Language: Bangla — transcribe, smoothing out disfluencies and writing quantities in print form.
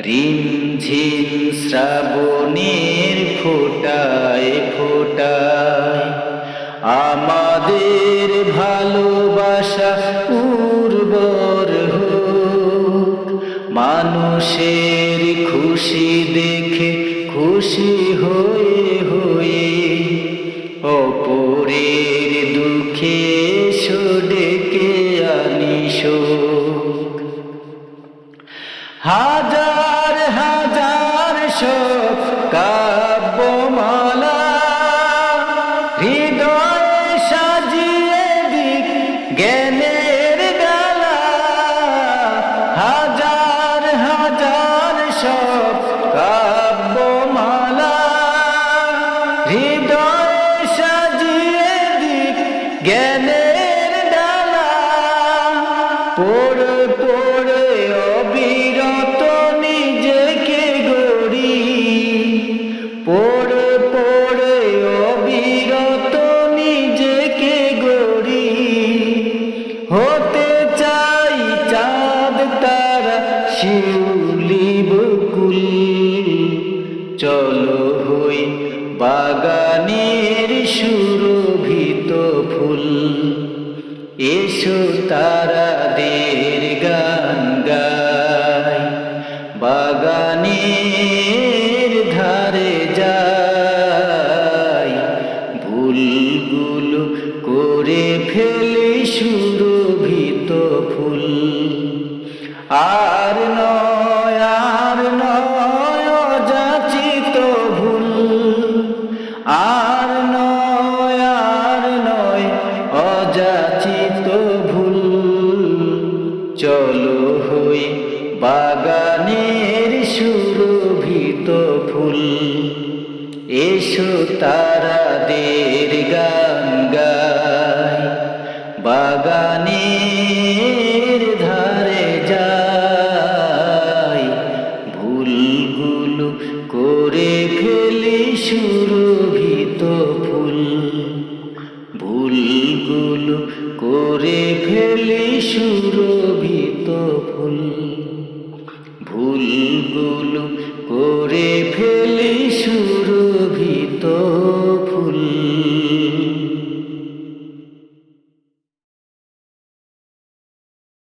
রিমঝিম শ্রাবণের ফোঁটায় ফোঁটায় আমাদের ভালোবাসা উর্বর হোক। মানুষের খুশি দেখে খুশি হয়ে হয়ে অপরের দুঃখে এসো ডেকে আনি শোক। হাজার হাজার শোক কাব্যমালা হৃদয়ে সাজিয়ে দিক জ্ঞানের ডালা। হাজার হাজার শোক কাব্যমালা হৃদয়ে সাজিয়ে দিক জ্ঞানের ডালা। পড়ে পড়ে অবিরত নিজেকে গড়ি, পড়ে পড়ে অবিরত নিজেকে গড়ি। হতে চাই চাঁদ তারা শিউলি বকুল, চলো হই বাগানের সুরভিত ফুল। এসো তারাদের গান গাই, বাগানের ধারে যাই। ভুলগুলো করে ফেলি সুরভিত ফুল। আর নয় আর নয় অযাচিত ভুল, আর নয় অযাচিত ভুল। চলো হই বাগানের সুরভিত ফুল। এসো তারাদের গান গাই, বাগানের ধারে যাই। ভুলগুলো করে ফেলি সুরভিত ফুল, ভুলগুলো করে ফেলি সুর